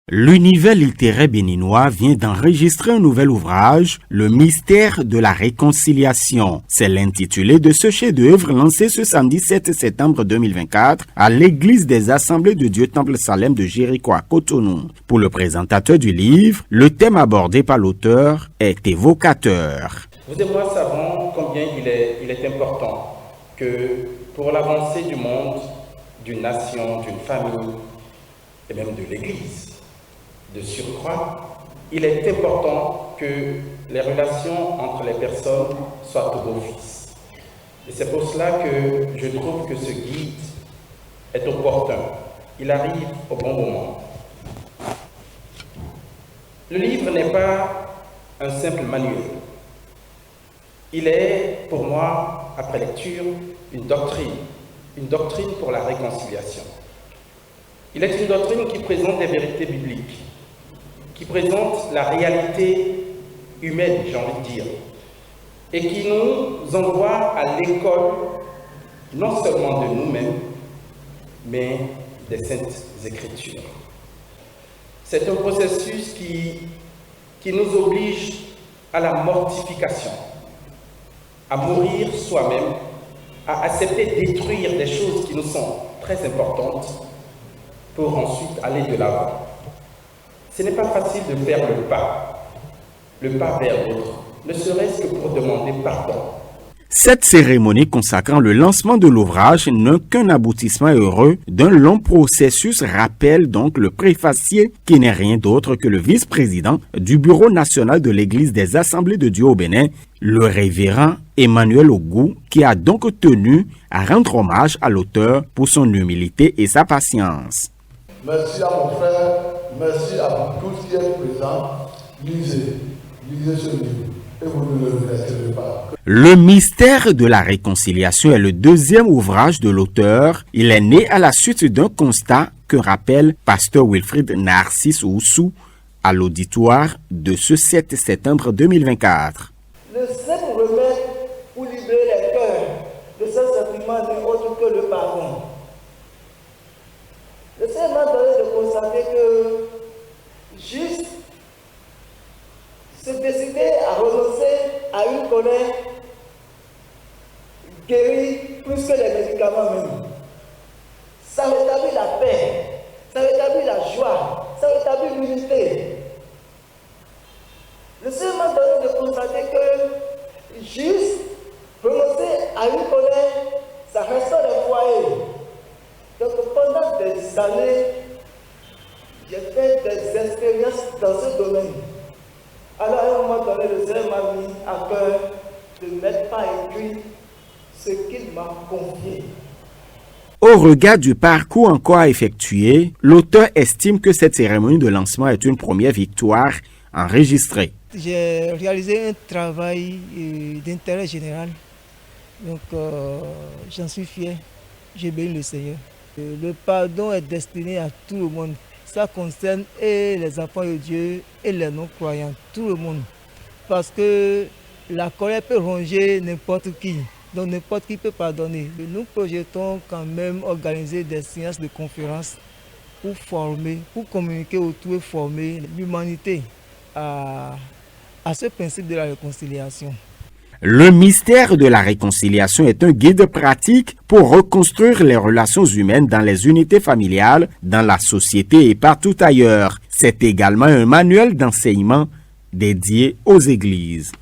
L'univers littéraire béninois vient d'enregistrer un nouvel ouvrage, Le mystère de la réconciliation. C'est l'intitulé de ce chef-d'œuvre lancé ce samedi 7 septembre 2024 à l'église des Assemblées de Dieu Temple Salem de Jéricho à Cotonou. Pour le présentateur du livre, le thème abordé par l'auteur est évocateur. Vous et moi savons combien il est important que pour l'avancée du monde, d'une nation, d'une famille et même de l'Église, de surcroît, il est important que les relations entre les personnes soient au beau-fils. Et c'est pour cela que je trouve que ce guide est opportun. Il arrive au bon moment. Le livre n'est pas un simple manuel. Il est, pour moi, après lecture, une doctrine pour la réconciliation. Il est une doctrine qui présente des vérités bibliques, qui présente la réalité humaine, j'ai envie de dire, et qui nous envoie à l'école, non seulement de nous-mêmes, mais des Saintes Écritures. C'est un processus qui nous oblige à la mortification, à mourir soi-même, à accepter de détruire des choses qui nous sont très importantes pour ensuite aller de l'avant. Ce n'est pas facile de faire le pas vers l'autre, ne serait-ce que pour demander pardon. Cette cérémonie consacrant le lancement de l'ouvrage n'est qu'un aboutissement heureux d'un long processus, rappelle donc le préfacier qui n'est rien d'autre que le vice-président du Bureau national de l'Église des Assemblées de Dieu au Bénin, le révérend Emmanuel Ogou, qui a donc tenu à rendre hommage à l'auteur pour son humilité et sa patience. Merci à mon frère, merci à vous tous qui êtes présents. Lisez ce livre et vous ne le regretterez pas. Le mystère de la réconciliation est le deuxième ouvrage de l'auteur. Il est né à la suite d'un constat que rappelle pasteur Wilfrid Narcisse Oussou à l'auditoire de ce 7 septembre 2024. Le simple remède pour libérer les cœurs de ce sentiment n'est autre que le pardon. Le Seigneur m'a donné de constater que juste se décider à renoncer à une colère guérit plus que les médicaments même. Ça rétablit la paix, ça rétablit la joie, ça rétablit l'unité. Le Seigneur m'a donné de constater que juste renoncer à une colère, ça restaure les foyers. Donc pendant des années, j'ai fait des expériences dans ce domaine. Alors à un moment donné, le Seigneur m'a mis à cœur de mettre par écrit ce qu'il m'a confié. Au regard du parcours encore à effectuer, l'auteur estime que cette cérémonie de lancement est une première victoire enregistrée. J'ai réalisé un travail d'intérêt général, donc j'en suis fier, j'ai béni le Seigneur. Le pardon est destiné à tout le monde. Ça concerne et les enfants de Dieu et les non-croyants, tout le monde. Parce que la colère peut ronger n'importe qui, donc n'importe qui peut pardonner. Nous projetons quand même organiser des séances de conférences pour former, pour communiquer autour et former l'humanité à ce principe de la réconciliation. Le mystère de la réconciliation est un guide pratique pour reconstruire les relations humaines dans les unités familiales, dans la société et partout ailleurs. C'est également un manuel d'enseignement dédié aux églises.